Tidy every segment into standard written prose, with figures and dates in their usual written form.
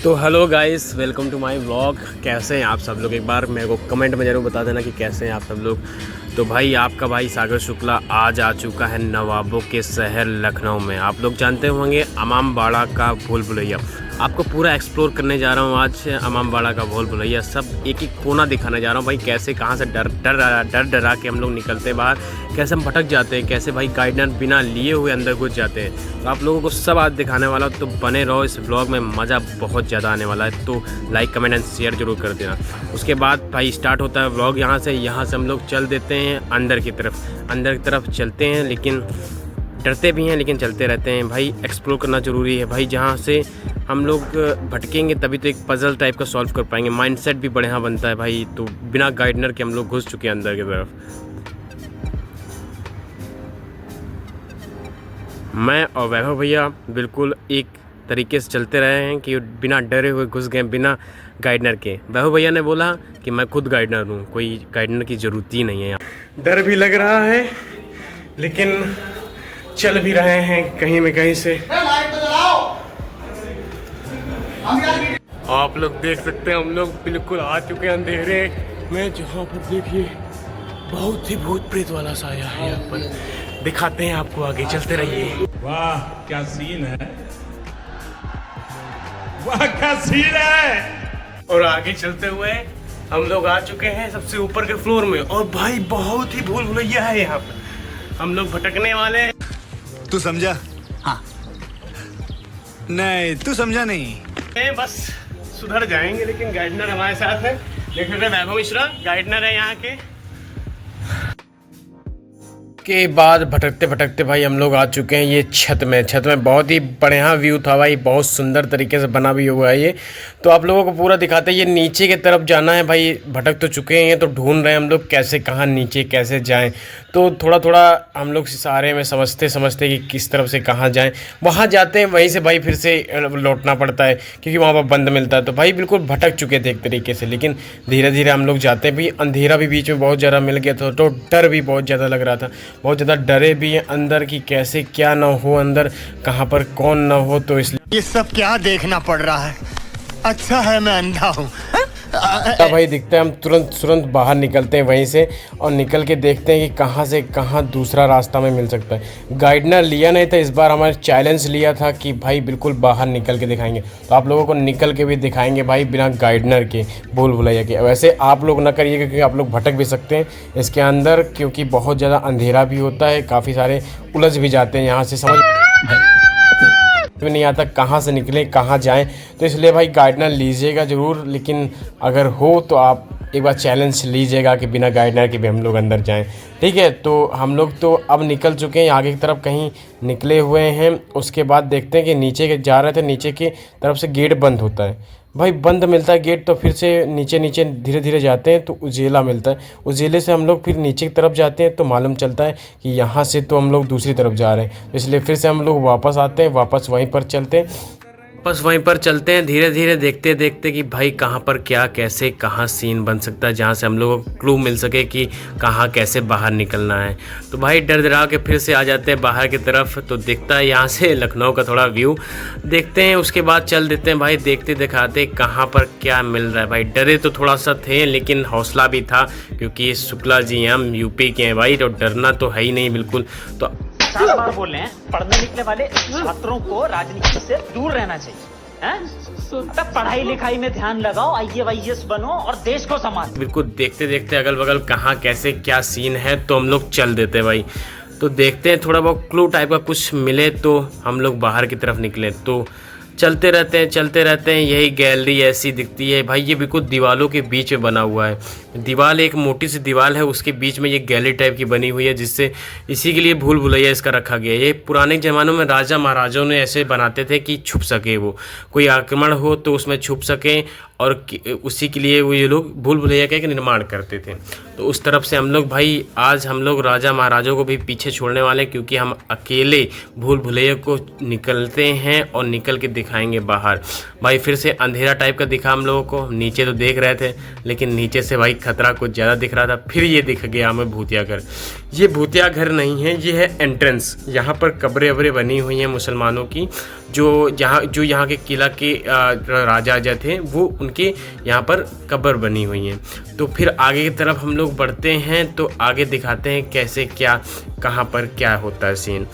तो hello guys, welcome to my vlog. कैसे हैं आप सब लोग? एक बार मेरे को कमेंट में ज़रूर बता देना कि कैसे हैं आप सब लोग। तो भाई आपका भाई सागर शुक्ला आज आ चुका है नवाबों के शहर लखनऊ में। आप लोग जानते होंगे इमामबाड़ा का भूल भुलैया। आपको पूरा एक्सप्लोर करने जा रहा हूँ आज इमामबाड़ा का भूल भुलैया। सब एक एक कोना दिखाने जा रहा हूँ भाई। कैसे कहाँ से डर डरा के हम लोग निकलते हैं बाहर, कैसे हम भटक जाते हैं, कैसे भाई गाइडर बिना लिए हुए अंदर घुस जाते हैं। तो आप लोगों को सब आज दिखाने वाला हूँ, तो बने रहो इस व्लॉग में। मज़ा बहुत ज़्यादा आने वाला है, तो लाइक कमेंट एंड शेयर जरूर कर देना। उसके बाद भाई स्टार्ट होता है व्लॉग यहाँ से हम लोग चल देते हैं अंदर की तरफ चलते हैं। लेकिन डरते भी हैं लेकिन चलते रहते हैं भाई। एक्सप्लोर करना ज़रूरी है भाई। जहाँ से हम लोग भटकेंगे तभी तो एक पज़ल टाइप का सॉल्व कर पाएंगे। माइंडसेट भी बढ़िया बनता है भाई। तो बिना गाइडनर के हम लोग घुस चुके हैं अंदर की तरफ। मैं और वैभव भैया बिल्कुल एक तरीके से चलते रहे हैं कि बिना डरे हुए घुस गए बिना गाइडनर के। वैभव भैया ने बोला कि मैं खुद गाइडनर हूँ, कोई गाइडनर की ज़रूरत ही नहीं है। डर भी लग रहा है लेकिन चल भी रहे हैं कहीं में कहीं से। आप लोग देख सकते हैं हम लोग बिल्कुल आ चुके हैं अंधेरे में, जहाँ पर देखिए बहुत ही भूत प्रेत वाला साया है। यहाँ पर दिखाते हैं आपको, आगे चलते रहिए। वाह क्या सीन है, वाह क्या सीन है। और आगे चलते हुए हम लोग आ चुके हैं सबसे ऊपर के फ्लोर में। और भाई बहुत ही भूल भुलैया है यहाँ पर। हम लोग भटकने वाले हैं। तू समझा? हाँ। नहीं तू समझा नहीं। बस सुधर जाएंगे, लेकिन गाइडनर हमारे साथ है। देख रहे हैं वैभव मिश्रा गाइडनर है यहाँ के बाद भटकते भटकते भाई हम लोग आ चुके हैं ये छत में बहुत ही बढ़िया व्यू था भाई। बहुत सुंदर तरीके से बना भी हुआ है ये। तो आप लोगों को पूरा दिखाते हैं। ये नीचे की तरफ जाना है भाई। भटक तो चुके हैं तो ढूंढ रहे हैं हम लोग कैसे कहाँ नीचे कैसे जाएं। तो थोड़ा थोड़ा हम लोग इशारे में समझते कि किस तरफ से कहाँ जाएं। वहाँ जाते हैं, वहीं से भाई फिर से लौटना पड़ता है क्योंकि वहाँ पर बंद मिलता है। तो भाई बिल्कुल भटक चुके थे एक तरीके से, लेकिन धीरे धीरे हम लोग जाते हैं। भाई अंधेरा भी बीच में बहुत ज़्यादा मिल गया था, तो डर भी बहुत ज़्यादा लग रहा था। बहुत ज़्यादा डरे भी हैं अंदर की कैसे क्या ना हो, अंदर कहाँ पर कौन ना हो। तो इसलिए ये सब क्या देखना पड़ रहा है? अच्छा है मैं अंधा हूँ। भाई दिखता है, हम तुरंत बाहर निकलते हैं वहीं से और निकल के देखते हैं कि कहाँ से कहाँ दूसरा रास्ता में मिल सकता है। गाइडनर लिया नहीं था इस बार, हमारे चैलेंज लिया था कि भाई बिल्कुल बाहर निकल के दिखाएंगे। तो आप लोगों को निकल के भी दिखाएंगे भाई बिना गाइडनर के भूल भुलैया के। वैसे आप लोग ना करिएगा क्योंकि आप लोग भटक भी सकते हैं इसके अंदर, क्योंकि बहुत ज़्यादा अंधेरा भी होता है। काफ़ी सारे उलझ भी जाते हैं यहाँ से, समझ भी नहीं आता कहाँ से निकलें कहाँ जाएं। तो इसलिए भाई गाइडनर लीजिएगा ज़रूर, लेकिन अगर हो तो आप एक बार चैलेंज लीजिएगा कि बिना गाइडनर के भी हम लोग अंदर जाएं। ठीक है, तो हम लोग तो अब निकल चुके हैं, आगे की तरफ कहीं निकले हुए हैं। उसके बाद देखते हैं कि नीचे के जा रहे थे, नीचे की तरफ से गेट बंद होता है भाई। बंद मिलता है गेट, तो फिर से नीचे धीरे धीरे जाते हैं तो उजेला मिलता है। उजेले से हम लोग फिर नीचे की तरफ जाते हैं तो मालूम चलता है कि यहाँ से तो हम लोग दूसरी तरफ जा रहे हैं। इसलिए फिर से हम लोग वापस आते हैं, वापस वहीं पर चलते हैं। धीरे धीरे देखते देखते कि भाई कहाँ पर क्या कैसे कहाँ सीन बन सकता है, जहाँ से हम लोगों को क्लू मिल सके कि कहाँ कैसे बाहर निकलना है। तो भाई डर डरा के फिर से आ जाते हैं बाहर की तरफ। तो दिखता है यहाँ से लखनऊ का थोड़ा व्यू देखते हैं। उसके बाद चल देते हैं भाई, देखते दिखाते कहाँ पर क्या मिल रहा है। भाई डरे तो थोड़ा सा थे लेकिन हौसला भी था, क्योंकि शुक्ला जी हैं, हम यूपी के हैं भाई। तो डरना तो है ही नहीं बिल्कुल। तो 4 बार बोल रहे हैं, पढ़ने निकले वाले छात्रों को राजनीति से दूर रहना चाहिए। हैं? पढ़ाई लिखाई में ध्यान लगाओ, IAS बनो और देश को संभालो। बिल्कुल देखते देखते अगल बगल कहाँ कैसे क्या सीन है तो हम लोग चल देते भाई। तो देखते हैं थोड़ा बहुत क्लू टाइप का कुछ मिले तो हम लोग बाहर की तरफ निकले। तो चलते रहते हैं। यही गैलरी ऐसी दिखती है भाई। ये बिल्कुल दीवालों के बीच में बना हुआ है। दीवार एक मोटी सी दीवार है, उसके बीच में ये गैलरी टाइप की बनी हुई है, जिससे इसी के लिए भूल भुलैया इसका रखा गया है। ये पुराने ज़मानों में राजा महाराजाओं ने ऐसे बनाते थे कि छुप सके, वो कोई आक्रमण हो तो उसमें छुप सकें, और उसी के लिए वो ये लोग भूल भुलैया का एक निर्माण करते थे। तो उस तरफ से हम लोग भाई आज हम लोग राजा महाराजाओं को भी पीछे छोड़ने वाले, क्योंकि हम अकेले भूल भुलैया को निकलते हैं और निकल के दिखाएंगे बाहर। भाई फिर से अंधेरा टाइप का दिखा हम लोगों को। नीचे तो देख रहे थे लेकिन नीचे से भाई खतरा कुछ ज़्यादा दिख रहा था, फिर ये दिख गया हमें भूतिया घर। ये भूतिया घर नहीं है, ये है एंट्रेंस। यहाँ पर कब्रें वब्रें बनी हुई हैं मुसलमानों की, जो यहाँ के किला के राजा थे वो उनके यहाँ पर कब्र बनी हुई हैं। तो फिर आगे की तरफ हम लोग बढ़ते हैं, तो आगे दिखाते हैं कैसे क्या कहाँ पर क्या होता है सीन।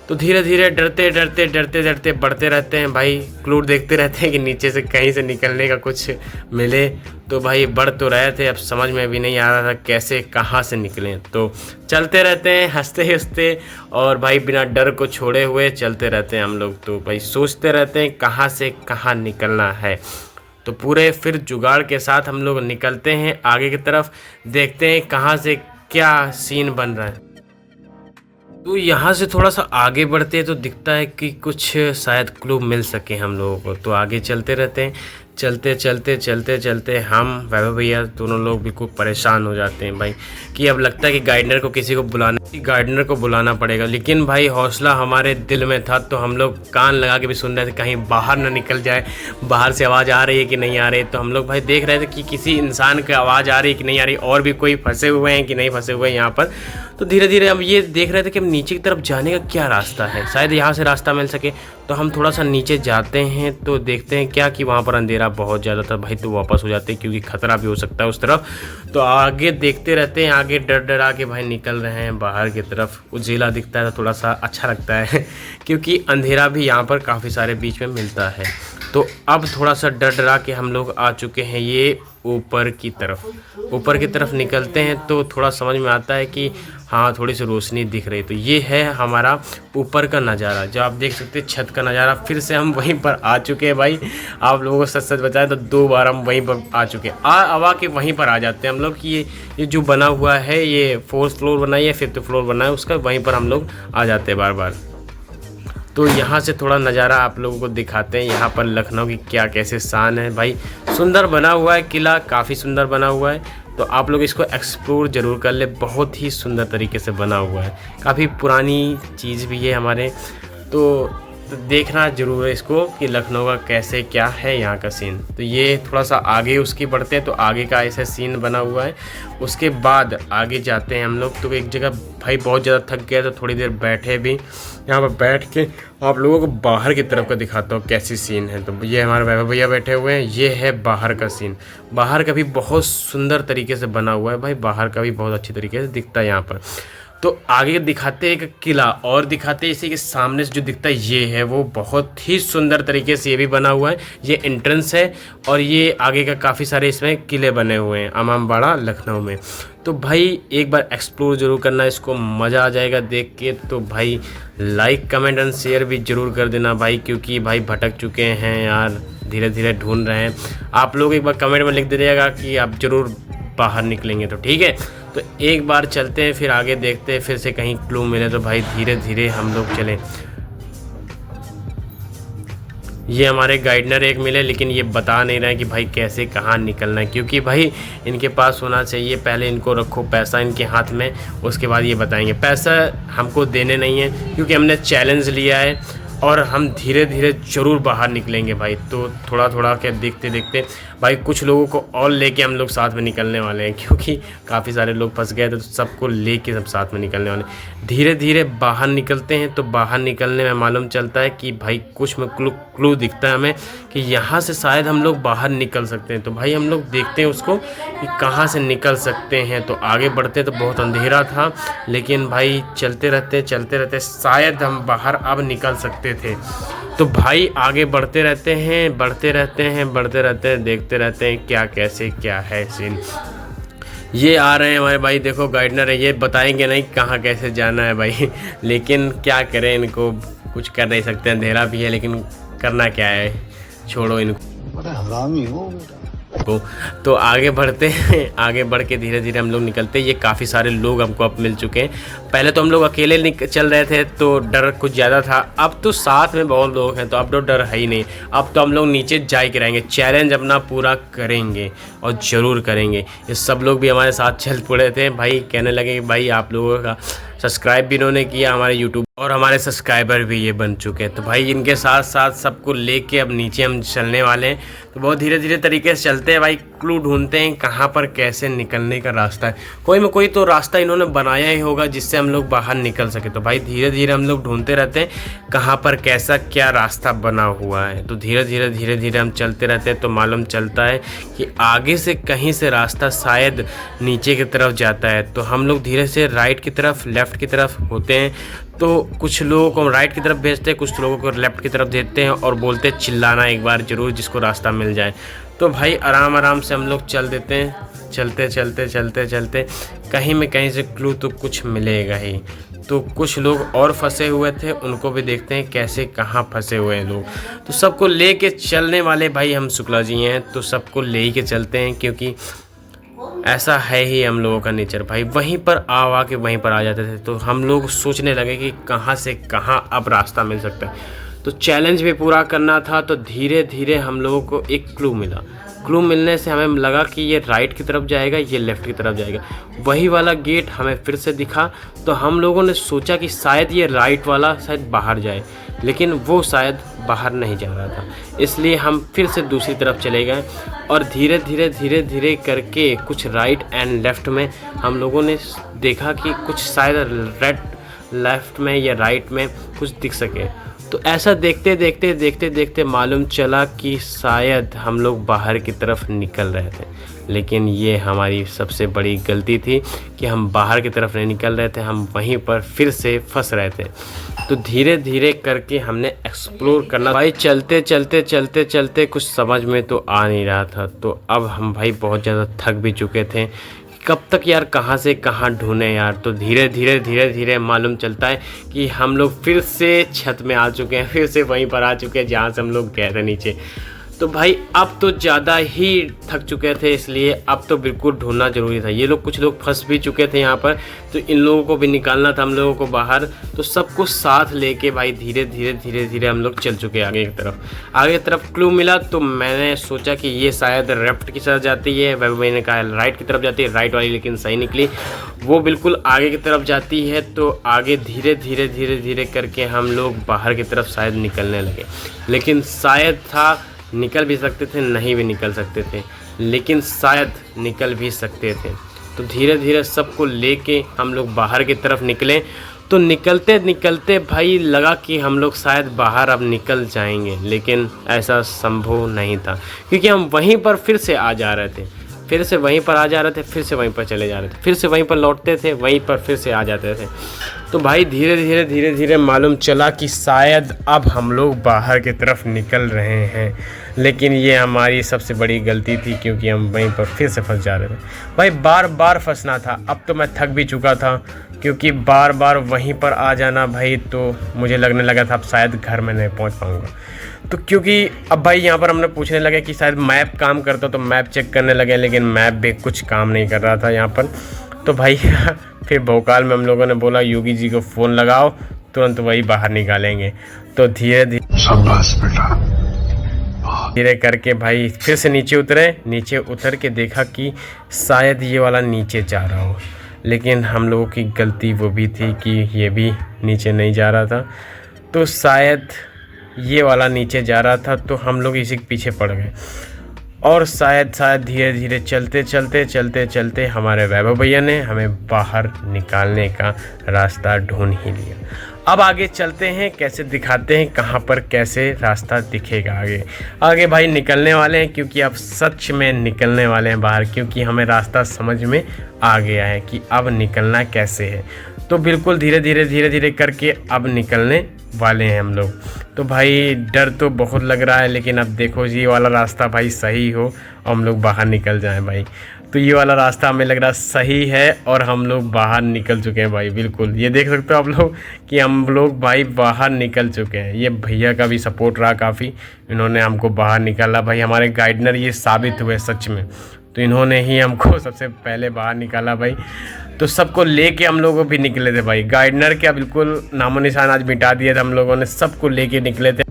तो धीरे धीरे डरते बढ़ते रहते हैं भाई, क्लू देखते रहते हैं कि नीचे से कहीं से निकलने का कुछ मिले। तो भाई बढ़ तो रहे थे, अब समझ में भी नहीं आ रहा था कैसे कहाँ से निकलें। तो चलते रहते हैं हंसते हंसते, और भाई बिना डर को छोड़े हुए चलते रहते हैं हम लोग। तो भाई सोचते रहते हैं कहाँ से कहाँ निकलना है। तो पूरे फिर जुगाड़ के साथ हम लोग निकलते हैं आगे की तरफ, देखते हैं कहाँ से क्या सीन बन रहा है। तो यहाँ से थोड़ा सा आगे बढ़ते हैं तो दिखता है कि कुछ शायद क्लू मिल सके हम लोगों को। तो आगे चलते रहते हैं, चलते हम वैभव भैया दोनों लोग बिल्कुल परेशान हो जाते हैं भाई, कि अब लगता है कि गार्डनर को बुलाना पड़ेगा। लेकिन भाई हौसला हमारे दिल में था, तो हम लोग कान लगा के भी सुन रहे थे कहीं बाहर ना निकल जाए, बाहर से आवाज़ आ रही है कि नहीं आ रही। तो हम लोग भाई देख रहे थे कि किसी इंसान की आवाज़ आ रही है कि नहीं आ रही, और भी कोई फंसे हुए हैं कि नहीं फंसे हुए हैं यहाँ पर। तो धीरे धीरे हम ये देख रहे थे कि हम नीचे की तरफ जाने का क्या रास्ता है, शायद यहाँ से रास्ता मिल सके। तो हम थोड़ा सा नीचे जाते हैं तो देखते हैं क्या कि वहाँ पर अंधेरा बहुत ज़्यादा था भाई। तो वापस हो जाते हैं क्योंकि खतरा भी हो सकता है उस तरफ। तो आगे देखते रहते हैं, आगे डर के भाई निकल रहे हैं बाहर की तरफ। उजीला दिखता है तो थोड़ा सा अच्छा लगता है क्योंकि अंधेरा भी यहाँ पर काफ़ी सारे बीच में मिलता है। तो अब थोड़ा सा डर के हम लोग आ चुके हैं ये ऊपर की तरफ निकलते हैं। तो थोड़ा समझ में आता है कि हाँ थोड़ी सी रोशनी दिख रही। तो ये है हमारा ऊपर का नज़ारा, जो आप देख सकते हैं छत का नज़ारा। फिर से हम वहीं पर आ चुके हैं भाई। आप लोगों को सच बताएं तो 2 बार हम वहीं पर आ चुके हैं। आवा के वहीं पर आ जाते हैं हम लोग कि ये जो बना हुआ है, ये 4th फ्लोर बना है या 5th फ्लोर बना है उसका, वहीं पर हम लोग आ जाते हैं बार। तो यहाँ से थोड़ा नज़ारा आप लोगों को दिखाते हैं, यहाँ पर लखनऊ की क्या कैसे शान है भाई। सुंदर बना हुआ है किला, काफ़ी सुंदर बना हुआ है। तो आप लोग इसको एक्सप्लोर ज़रूर कर ले, बहुत ही सुंदर तरीके से बना हुआ है। काफ़ी पुरानी चीज़ भी है हमारे, तो देखना ज़रूर है इसको कि लखनऊ का कैसे क्या है यहाँ का सीन। तो ये थोड़ा सा आगे उसकी बढ़ते हैं, तो आगे का ऐसा सीन बना हुआ है। उसके बाद आगे जाते हैं हम लोग। तो एक जगह भाई बहुत ज़्यादा थक गया, तो थोड़ी देर बैठे भी। यहाँ पर बैठ के आप लोगों को बाहर की तरफ का दिखाता हूँ कैसी सीन है। तो ये हमारे वैभव भैया बैठे हुए हैं, ये है बाहर का सीन। बाहर का भी बहुत सुंदर तरीके से बना हुआ है भाई, बाहर का भी बहुत अच्छी तरीके से दिखता है यहाँ पर। तो आगे दिखाते हैं एक किला, और दिखाते हैं इसी के सामने से जो दिखता है ये है वो बहुत ही सुंदर तरीके से ये भी बना हुआ है। ये एंट्रेंस है, और ये आगे का काफ़ी सारे इसमें किले बने हुए हैं इमामबाड़ा लखनऊ में। तो भाई एक बार एक्सप्लोर जरूर करना इसको, मज़ा आ जाएगा देख के। तो भाई लाइक कमेंट एंड शेयर भी ज़रूर कर देना भाई, क्योंकि भाई भटक चुके हैं यार, धीरे धीरे ढूंढ रहे हैं। आप लोग एक बार कमेंट में लिख दीजिएगा कि आप ज़रूर बाहर निकलेंगे, तो ठीक है। तो एक बार चलते हैं, फिर आगे देखते हैं, फिर से कहीं क्लू मिले तो भाई धीरे धीरे हम लोग चलें। ये हमारे गाइडनर एक मिले, लेकिन ये बता नहीं रहे कि भाई कैसे कहाँ निकलना है, क्योंकि भाई इनके पास होना चाहिए। पहले इनको रखो पैसा इनके हाथ में, उसके बाद ये बताएंगे। पैसा हमको देने नहीं है क्योंकि हमने चैलेंज लिया है, और हम धीरे धीरे ज़रूर बाहर निकलेंगे भाई। तो थोड़ा थोड़ा के देखते देखते भाई कुछ लोगों को और लेके हम लोग साथ में निकलने वाले हैं, क्योंकि काफ़ी सारे लोग फंस गए थे, तो सबको लेके सब साथ में निकलने वाले हैं। धीरे धीरे बाहर निकलते हैं। तो बाहर निकलने में मालूम चलता है कि भाई कुछ में क्लू दिखता है हमें कि यहाँ से शायद हम लोग बाहर निकल सकते हैं। तो भाई हम लोग देखते हैं उसको कि कहाँ से निकल सकते हैं। तो आगे बढ़ते तो बहुत अंधेरा था, लेकिन भाई चलते रहते शायद हम बाहर अब निकल सकते थे। तो भाई आगे बढ़ते रहते हैं, देखते रहते हैं क्या कैसे क्या है सीन। ये आ रहे हैं हमारे भाई, देखो गाइडनर है, ये बताएंगे नहीं कहाँ कैसे जाना है भाई। लेकिन क्या करें, इनको कुछ कर नहीं सकते, अंधेरा भी है, लेकिन करना क्या है, छोड़ो इनको। बड़ा हरामी हो बेटा। तो आगे बढ़ते हैं, आगे बढ़ के धीरे धीरे हम लोग निकलते हैं। ये काफ़ी सारे लोग हमको अब मिल चुके हैं। पहले तो हम लोग अकेले चल रहे थे तो डर कुछ ज़्यादा था, अब तो साथ में बहुत लोग हैं तो अब तो डर है ही नहीं। अब तो हम लोग नीचे जा के रहेंगे, चैलेंज अपना पूरा करेंगे और ज़रूर करेंगे। ये सब लोग भी हमारे साथ चल पड़े थे भाई, कहने लगे कि भाई आप लोगों का सब्सक्राइब भी इन्होंने किया हमारे यूट्यूब और हमारे सब्सक्राइबर भी ये बन चुके हैं। तो भाई इनके साथ साथ सबको लेके अब नीचे हम चलने वाले हैं। तो बहुत धीरे धीरे तरीके से चलते हैं भाई, क्लू ढूंढते हैं कहाँ पर कैसे निकलने का रास्ता है। कोई में कोई तो रास्ता इन्होंने बनाया ही होगा जिससे हम लोग बाहर निकल सके। तो भाई धीरे धीरे हम लोग ढूंढते रहते हैं कहाँ पर कैसा क्या रास्ता बना हुआ है। तो धीरे धीरे हम चलते रहते हैं तो मालूम चलता है कि आगे से कहीं से रास्ता शायद नीचे की तरफ जाता है। तो हम लोग धीरे से राइट की तरफ लेफ़्ट की तरफ होते हैं। तो कुछ लोगों को हम राइट की तरफ भेजते हैं, कुछ लोगों को लेफ़्ट की तरफ देते हैं और बोलते हैं चिल्लाना एक बार ज़रूर जिसको रास्ता मिल जाए। तो भाई आराम से हम लोग चल देते हैं, चलते कहीं में कहीं से क्लू तो कुछ मिलेगा ही। तो कुछ लोग और फंसे हुए थे, उनको भी देखते हैं कैसे कहाँ फंसे हुए हैं लोग। तो सबको ले के चलने वाले भाई हम शुक्ला जी हैं, तो सबको ले ही के चलते हैं क्योंकि ऐसा है ही हम लोगों का नेचर भाई। वहीं पर आ के वहीं पर आ जाते थे। तो हम लोग सोचने लगे कि कहाँ से कहाँ अब रास्ता मिल सकता है। तो चैलेंज भी पूरा करना था। तो धीरे धीरे हम लोगों को एक क्लू मिला। क्लू मिलने से हमें लगा कि ये राइट की तरफ जाएगा, ये लेफ़्ट की तरफ जाएगा। वही वाला गेट हमें फिर से दिखा। तो हम लोगों ने सोचा कि शायद ये राइट वाला शायद बाहर जाए, लेकिन वो शायद बाहर नहीं जा रहा था। इसलिए हम फिर से दूसरी तरफ चले गए और धीरे धीरे करके कुछ राइट एंड लेफ़्ट में हम लोगों ने देखा कि कुछ शायद लेफ़्ट में या राइट में कुछ दिख सके। तो ऐसा देखते मालूम चला कि शायद हम लोग बाहर की तरफ निकल रहे थे। लेकिन ये हमारी सबसे बड़ी गलती थी कि हम बाहर की तरफ नहीं निकल रहे थे, हम वहीं पर फिर से फंस रहे थे। तो धीरे धीरे करके हमने एक्सप्लोर करना भाई, चलते कुछ समझ में तो आ नहीं रहा था। तो अब हम भाई बहुत ज़्यादा थक भी चुके थे। कब तक यार कहाँ से कहाँ ढूंढे यार। तो धीरे धीरे मालूम चलता है कि हम लोग फिर से छत में आ चुके हैं, फिर से वहीं पर आ चुके हैं जहाँ से हम लोग गए थे नीचे। तो भाई अब तो ज़्यादा ही थक चुके थे, इसलिए अब तो बिल्कुल ढूंढना ज़रूरी था। ये लोग कुछ लोग फंस भी चुके थे यहाँ पर, तो इन लोगों को भी निकालना था हम लोगों को बाहर। तो सबको साथ लेके भाई धीरे धीरे हम लोग चल चुके आगे की तरफ क्लू मिला। तो मैंने सोचा कि ये शायद लेफ्ट की तरफ जाती है, वह मैंने कहा राइट की तरफ जाती है, राइट वाली लेकिन सही निकली, वो बिल्कुल आगे की तरफ जाती है। तो आगे धीरे करके हम लोग बाहर की तरफ शायद निकलने लगे। लेकिन शायद था निकल भी सकते थे, नहीं भी निकल सकते थे, लेकिन शायद निकल भी सकते थे। तो धीरे धीरे सबको लेके हम लोग बाहर की तरफ निकले। तो निकलते भाई लगा कि हम लोग शायद बाहर अब निकल जाएंगे, लेकिन ऐसा संभव नहीं था क्योंकि हम वहीं पर फिर से आ जा रहे थे, फिर से वहीं पर आ जा रहे थे, फिर से वहीं पर चले जा रहे थे, फिर से वहीं पर लौटते थे, वहीं पर फिर से आ जाते थे। तो भाई धीरे धीरे मालूम चला कि शायद अब हम लोग बाहर की तरफ निकल रहे हैं। लेकिन ये हमारी सबसे बड़ी गलती थी क्योंकि हम वहीं पर फिर से फंस जा रहे थे। भाई बार फंसना था। अब तो मैं थक भी चुका था क्योंकि बार वहीं पर आ जाना भाई, तो मुझे लगने लगा था अब शायद घर में नहीं पहुंच पाऊंगा। तो क्योंकि अब भाई यहाँ पर हमने पूछने लगे कि शायद मैप काम करता, तो मैप चेक करने लगे, लेकिन मैप भी कुछ काम नहीं कर रहा था यहाँ पर। तो भाई फिर भोकाल में हम लोगों ने बोला योगी जी को फ़ोन लगाओ, तुरंत वही बाहर निकालेंगे। तो धीरे करके भाई फिर से नीचे उतर के देखा कि शायद ये वाला नीचे जा रहा हो, लेकिन हम लोगों की गलती वो भी थी कि ये भी नीचे नहीं जा रहा था। तो शायद ये वाला नीचे जा रहा था, तो हम लोग इसी के पीछे पड़ गए और शायद धीरे धीरे चलते हमारे वैभव भैया ने हमें बाहर निकालने का रास्ता ढूंढ ही लिया। अब आगे चलते हैं, कैसे दिखाते हैं कहाँ पर कैसे रास्ता दिखेगा। आगे भाई निकलने वाले हैं क्योंकि अब सच में निकलने वाले हैं बाहर, क्योंकि हमें रास्ता समझ में आ गया है कि अब निकलना कैसे है। तो बिल्कुल धीरे धीरे करके अब निकलने वाले हैं हम लोग। तो भाई डर तो बहुत लग रहा है, लेकिन अब देखो जी ये वाला रास्ता भाई सही हो और हम लोग बाहर निकल जाएं भाई। तो ये वाला रास्ता हमें लग रहा सही है और हम लोग बाहर निकल चुके हैं भाई। बिल्कुल ये देख सकते हो आप लोग कि हम लोग भाई बाहर निकल चुके हैं। ये भैया का भी सपोर्ट रहा काफ़ी, इन्होंने हमको बाहर निकाला भाई। हमारे गाइडनर ये साबित हुए सच में, तो इन्होंने ही हमको सबसे पहले बाहर निकाला भाई। तो सबको लेके हम लोग भी निकले थे भाई। गाइडनर क्या बिल्कुल नामो निशान आज मिटा दिया था हम लोगों ने, सबको लेके निकले थे।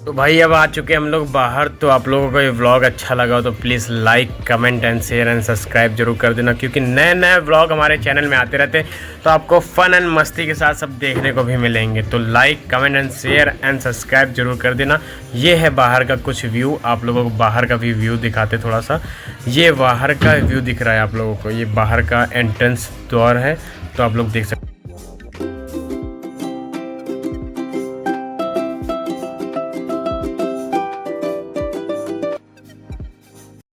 तो भाई अब आ चुके हैं हम लोग बाहर। तो आप लोगों को ये व्लॉग अच्छा लगा हो तो please like comment and share and subscribe जरूर कर देना, क्योंकि नए नए व्लॉग हमारे चैनल में आते रहते हैं तो आपको फन एंड मस्ती के साथ सब देखने को भी मिलेंगे। तो like comment and share and subscribe जरूर कर देना। ये है बाहर का कुछ व्यू, आप लोगों को बाहर का भी व्यू दिखाते थोड़ा सा। ये बाहर का व्यू दिख रहा है आप लोगों को, ये बाहर का एंट्रेंस द्वार है, तो आप लोग देख सकते